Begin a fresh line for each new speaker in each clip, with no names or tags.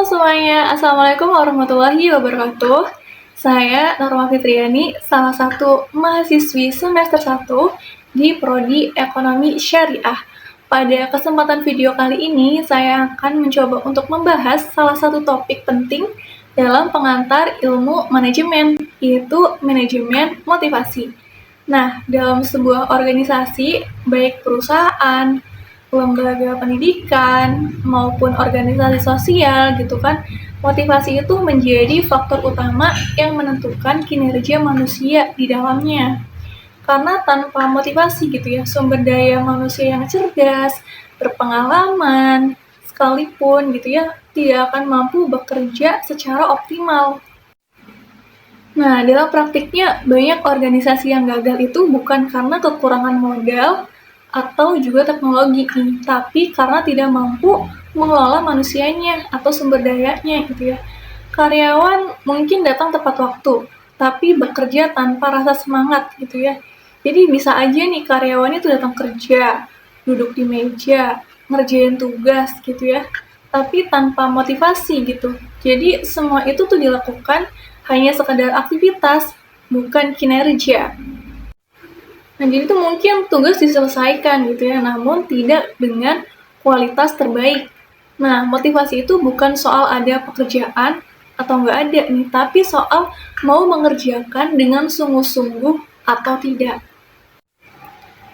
Halo semuanya, Assalamualaikum warahmatullahi wabarakatuh. Saya Norma Fitriani, salah satu mahasiswi semester 1 di Prodi Ekonomi Syariah. Pada kesempatan video kali ini, saya akan mencoba untuk membahas salah satu topik penting dalam pengantar ilmu manajemen, yaitu manajemen motivasi. Nah, dalam sebuah organisasi, baik perusahaan, lembaga pendidikan, maupun organisasi sosial gitu kan, motivasi itu menjadi faktor utama yang menentukan kinerja manusia di dalamnya. Karena tanpa motivasi gitu ya, sumber daya manusia yang cerdas, berpengalaman, sekalipun gitu ya, tidak akan mampu bekerja secara optimal. Nah, dalam praktiknya banyak organisasi yang gagal itu bukan karena kekurangan modal atau juga teknologi nih, tapi karena tidak mampu mengelola manusianya atau sumber dayanya gitu ya. Karyawan mungkin datang tepat waktu, tapi bekerja tanpa rasa semangat gitu ya. Jadi bisa aja nih karyawan itu datang kerja, duduk di meja, ngerjain tugas gitu ya, tapi tanpa motivasi gitu. Jadi semua itu tuh dilakukan hanya sekadar aktivitas, bukan kinerja. Nah, jadi itu mungkin tugas diselesaikan gitu ya, namun tidak dengan kualitas terbaik. Nah, motivasi itu bukan soal ada pekerjaan atau nggak ada nih, tapi soal mau mengerjakan dengan sungguh-sungguh atau tidak.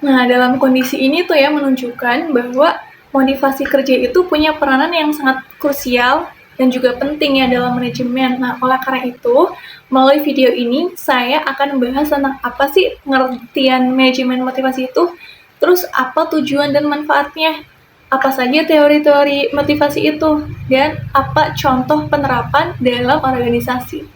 Nah, dalam kondisi ini tuh ya menunjukkan bahwa motivasi kerja itu punya peranan yang sangat krusial dan juga penting ya dalam manajemen. Nah, oleh karena itu, melalui video ini saya akan membahas tentang apa sih pengertian manajemen motivasi itu, terus apa tujuan dan manfaatnya, apa saja teori-teori motivasi itu, dan apa contoh penerapan dalam organisasi.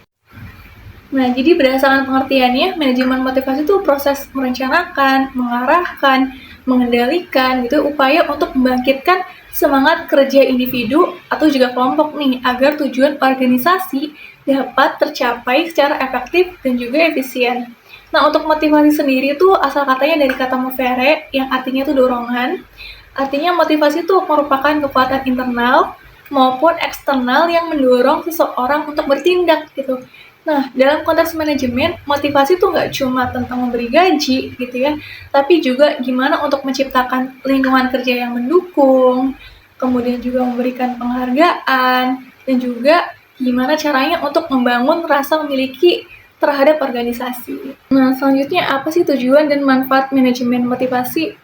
Nah, jadi berdasarkan pengertiannya, manajemen motivasi itu proses merencanakan, mengarahkan, mengendalikan gitu upaya untuk membangkitkan semangat kerja individu atau juga kelompok nih agar tujuan organisasi dapat tercapai secara efektif dan juga efisien. Nah, untuk motivasi sendiri itu asal katanya dari kata movere yang artinya itu dorongan. Artinya motivasi itu merupakan kekuatan internal maupun eksternal yang mendorong seseorang untuk bertindak gitu. Nah, dalam konteks manajemen, motivasi tuh nggak cuma tentang memberi gaji gitu ya, tapi juga gimana untuk menciptakan lingkungan kerja yang mendukung, kemudian juga memberikan penghargaan, dan juga gimana caranya untuk membangun rasa memiliki terhadap organisasi. Nah, selanjutnya apa sih tujuan dan manfaat manajemen motivasi?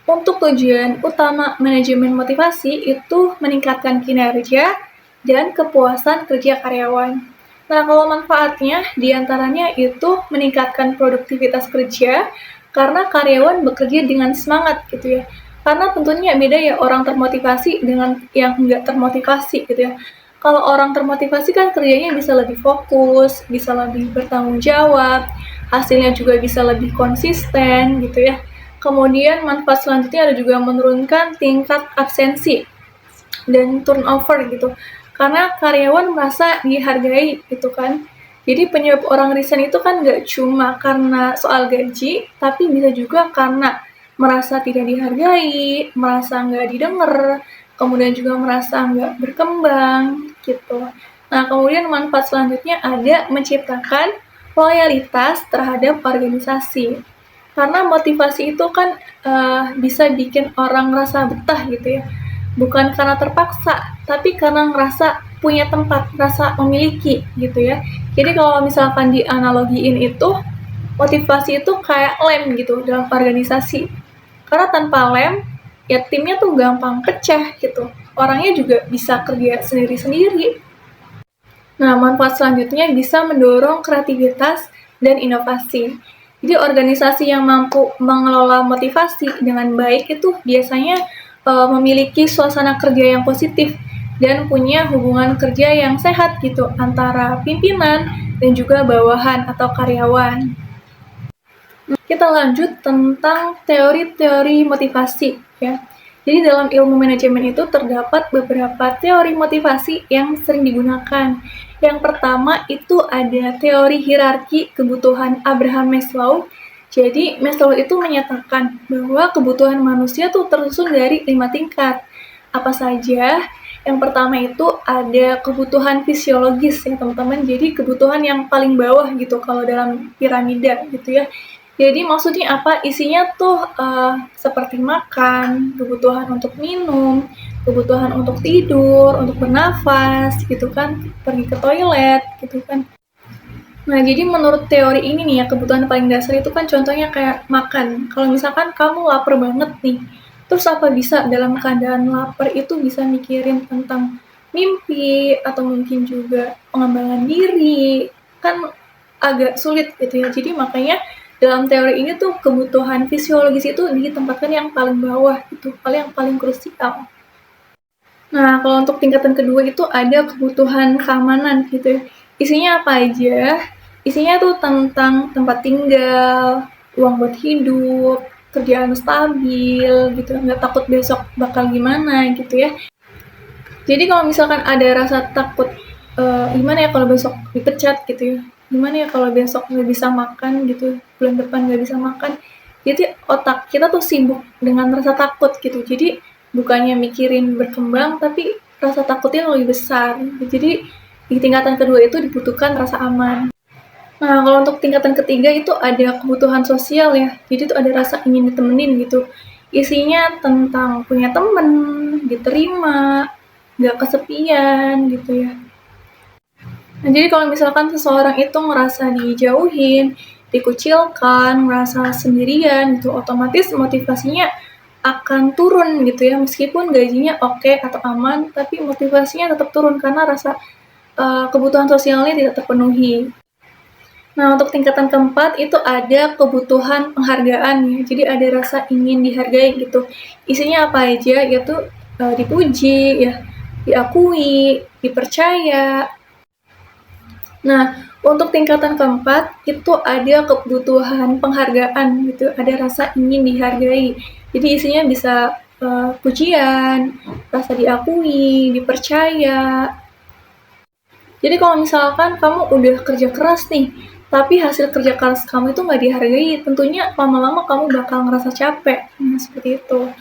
Untuk tujuan utama manajemen motivasi itu meningkatkan kinerja dan kepuasan kerja karyawan. Nah, kalau manfaatnya diantaranya itu meningkatkan produktivitas kerja karena karyawan bekerja dengan semangat gitu ya. Karena tentunya beda ya orang termotivasi dengan yang enggak termotivasi gitu ya. Kalau orang termotivasi kan kerjanya bisa lebih fokus, bisa lebih bertanggung jawab, hasilnya juga bisa lebih konsisten gitu ya. Kemudian manfaat selanjutnya ada juga menurunkan tingkat absensi dan turnover gitu. Karena karyawan merasa dihargai gitu kan. Jadi penyebab orang resign itu kan nggak cuma karena soal gaji, tapi bisa juga karena merasa tidak dihargai, merasa nggak didengar, kemudian juga merasa nggak berkembang gitu. Nah, kemudian manfaat selanjutnya ada menciptakan loyalitas terhadap organisasi. Karena motivasi itu kan bisa bikin orang ngerasa betah gitu ya. Bukan karena terpaksa, tapi karena ngerasa punya tempat, rasa memiliki gitu ya. Jadi kalau misalkan dianalogiin itu, motivasi itu kayak lem gitu dalam organisasi. Karena tanpa lem, ya timnya tuh gampang pecah gitu. Orangnya juga bisa kerja sendiri-sendiri. Nah, manfaat selanjutnya bisa mendorong kreativitas dan inovasi. Jadi organisasi yang mampu mengelola motivasi dengan baik itu biasanya memiliki suasana kerja yang positif dan punya hubungan kerja yang sehat gitu antara pimpinan dan juga bawahan atau karyawan. Kita lanjut tentang teori-teori motivasi ya. Jadi dalam ilmu manajemen itu terdapat beberapa teori motivasi yang sering digunakan. Yang pertama itu ada teori hierarki kebutuhan Abraham Maslow. Jadi Maslow itu menyatakan bahwa kebutuhan manusia tuh tersusun dari 5 tingkat. Apa saja? Yang pertama itu ada kebutuhan fisiologis ya teman-teman, jadi kebutuhan yang paling bawah gitu kalau dalam piramida gitu ya. Jadi maksudnya apa? Isinya tuh seperti makan, kebutuhan untuk minum, kebutuhan untuk tidur, untuk bernafas gitu kan, pergi ke toilet gitu kan. Nah, jadi menurut teori ini nih ya, kebutuhan paling dasar itu kan contohnya kayak makan. Kalau misalkan kamu lapar banget nih, terus apa bisa dalam keadaan lapar itu bisa mikirin tentang mimpi atau mungkin juga pengembangan diri, kan agak sulit gitu ya. Jadi makanya dalam teori ini tuh kebutuhan fisiologis itu ditempatkan yang paling bawah gitu, yang paling krusial. Nah, kalau untuk tingkatan kedua itu ada kebutuhan keamanan gitu ya. Isinya apa aja? Isinya tuh tentang tempat tinggal, uang buat hidup, kerjaan stabil gitu, nggak takut besok bakal gimana gitu ya. Jadi kalau misalkan ada rasa takut, gimana ya kalau besok dipecat gitu ya, gimana ya kalau besok nggak bisa makan gitu, bulan depan nggak bisa makan, jadi otak kita tuh sibuk dengan rasa takut gitu. Jadi bukannya mikirin berkembang, tapi rasa takutnya lebih besar. Jadi di tingkatan kedua itu dibutuhkan rasa aman. Nah, kalau untuk tingkatan ketiga itu ada kebutuhan sosial ya. Jadi itu ada rasa ingin ditemenin gitu. Isinya tentang punya temen, diterima, nggak kesepian gitu ya. Nah, jadi kalau misalkan seseorang itu ngerasa dijauhin, dikucilkan, merasa sendirian gitu, otomatis motivasinya akan turun gitu ya. Meskipun gajinya oke atau aman, tapi motivasinya tetap turun karena rasa kebutuhan sosialnya tidak terpenuhi. Nah, untuk tingkatan keempat itu ada kebutuhan penghargaan ya. Jadi ada rasa ingin dihargai gitu. Isinya apa aja? Yaitu dipuji, ya, diakui, dipercaya. Nah, untuk tingkatan keempat itu ada kebutuhan penghargaan gitu. Ada rasa ingin dihargai. Jadi isinya bisa pujian, rasa diakui, dipercaya. Jadi kalau misalkan kamu udah kerja keras nih, tapi hasil kerja keras kamu itu nggak dihargai, tentunya lama-lama kamu bakal ngerasa capek. Nah, seperti itu.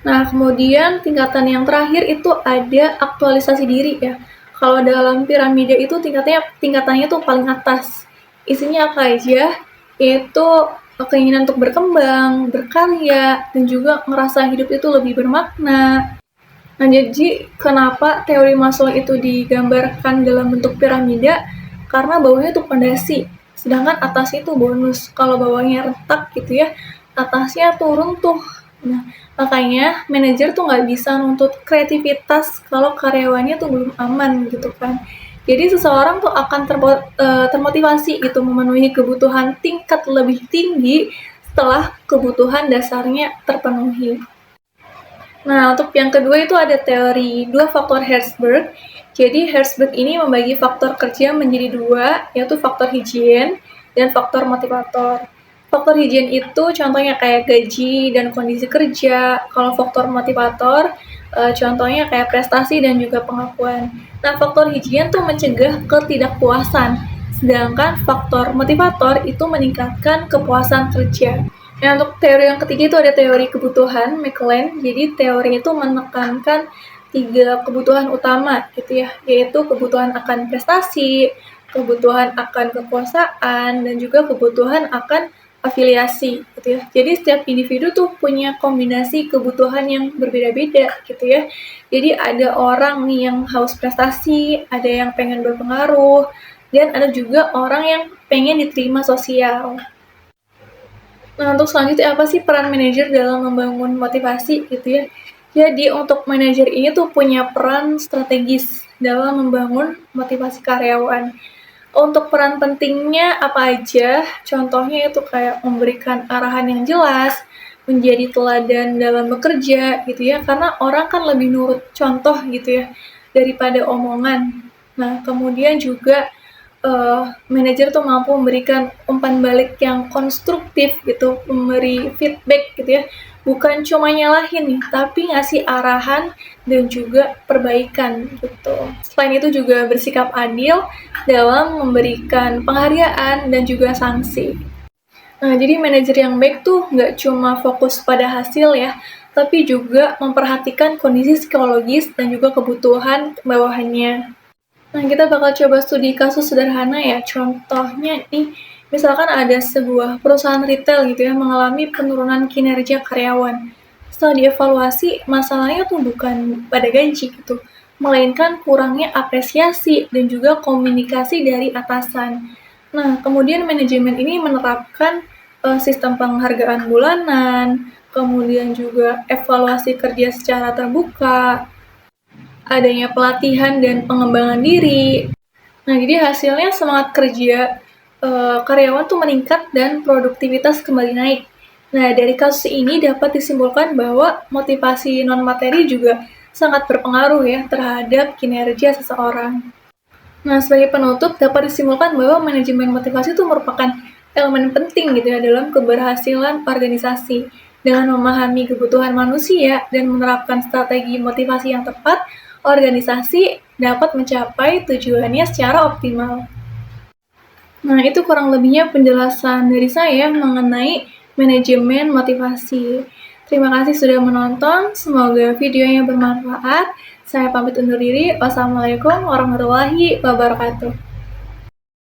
Nah, kemudian tingkatan yang terakhir itu ada aktualisasi diri ya. Kalau dalam piramida itu tingkatannya tuh paling atas. Isinya apa aja? Yaitu keinginan untuk berkembang, berkarya, dan juga ngerasa hidup itu lebih bermakna. Nah, jadi kenapa teori Maslow itu digambarkan dalam bentuk piramida? Karena bawahnya itu pondasi, sedangkan atasnya itu bonus. Kalau bawahnya retak gitu ya, atasnya turun tuh. Nah, makanya manajer tuh nggak bisa nuntut kreativitas kalau karyawannya tuh belum aman gitu kan. Jadi seseorang tuh akan termotivasi gitu memenuhi kebutuhan tingkat lebih tinggi setelah kebutuhan dasarnya terpenuhi. Nah, untuk yang kedua itu ada teori dua faktor Herzberg. Jadi Herzberg ini membagi faktor kerja menjadi dua, yaitu faktor higien dan faktor motivator. Faktor higien itu contohnya kayak gaji dan kondisi kerja. Kalau faktor motivator, contohnya kayak prestasi dan juga pengakuan. Nah, faktor higien tuh mencegah ketidakpuasan, sedangkan faktor motivator itu meningkatkan kepuasan kerja. Nah, untuk teori yang ketiga itu ada teori kebutuhan McLean. Jadi teori itu menekankan 3 kebutuhan utama gitu ya, yaitu kebutuhan akan prestasi, kebutuhan akan kekuasaan, dan juga kebutuhan akan afiliasi gitu ya. Jadi setiap individu tuh punya kombinasi kebutuhan yang berbeda-beda gitu ya. Jadi ada orang nih yang haus prestasi, ada yang pengen berpengaruh, dan ada juga orang yang pengen diterima sosial. Nah, untuk selanjutnya apa sih peran manajer dalam membangun motivasi gitu ya? Jadi untuk manajer ini tuh punya peran strategis dalam membangun motivasi karyawan. Untuk peran pentingnya apa aja? Contohnya itu kayak memberikan arahan yang jelas, menjadi teladan dalam bekerja gitu ya, karena orang kan lebih nurut contoh gitu ya daripada omongan. Nah, kemudian juga manajer tuh mampu memberikan umpan balik yang konstruktif gitu, memberi feedback gitu ya, bukan cuma nyalahin nih, tapi ngasih arahan dan juga perbaikan gitu. Selain itu juga bersikap adil dalam memberikan penghargaan dan juga sanksi. Nah, jadi manajer yang baik tuh nggak cuma fokus pada hasil ya, tapi juga memperhatikan kondisi psikologis dan juga kebutuhan bawahannya. Nah, kita bakal coba studi kasus sederhana ya. Contohnya nih, misalkan ada sebuah perusahaan retail gitu ya, mengalami penurunan kinerja karyawan. Setelah dievaluasi, masalahnya tuh bukan pada gaji gitu, melainkan kurangnya apresiasi dan juga komunikasi dari atasan. Nah, kemudian manajemen ini menerapkan sistem penghargaan bulanan, kemudian juga evaluasi kerja secara terbuka, adanya pelatihan dan pengembangan diri. Nah, jadi hasilnya semangat kerja karyawan tuh meningkat dan produktivitas kembali naik. Nah, dari kasus ini dapat disimpulkan bahwa motivasi non-materi juga sangat berpengaruh ya terhadap kinerja seseorang. Nah, sebagai penutup dapat disimpulkan bahwa manajemen motivasi itu merupakan elemen penting gitu ya dalam keberhasilan organisasi. Dengan memahami kebutuhan manusia dan menerapkan strategi motivasi yang tepat, organisasi dapat mencapai tujuannya secara optimal. Nah, itu kurang lebihnya penjelasan dari saya mengenai manajemen motivasi. Terima kasih sudah menonton, semoga videonya bermanfaat. Saya pamit undur diri. Wassalamualaikum warahmatullahi wabarakatuh.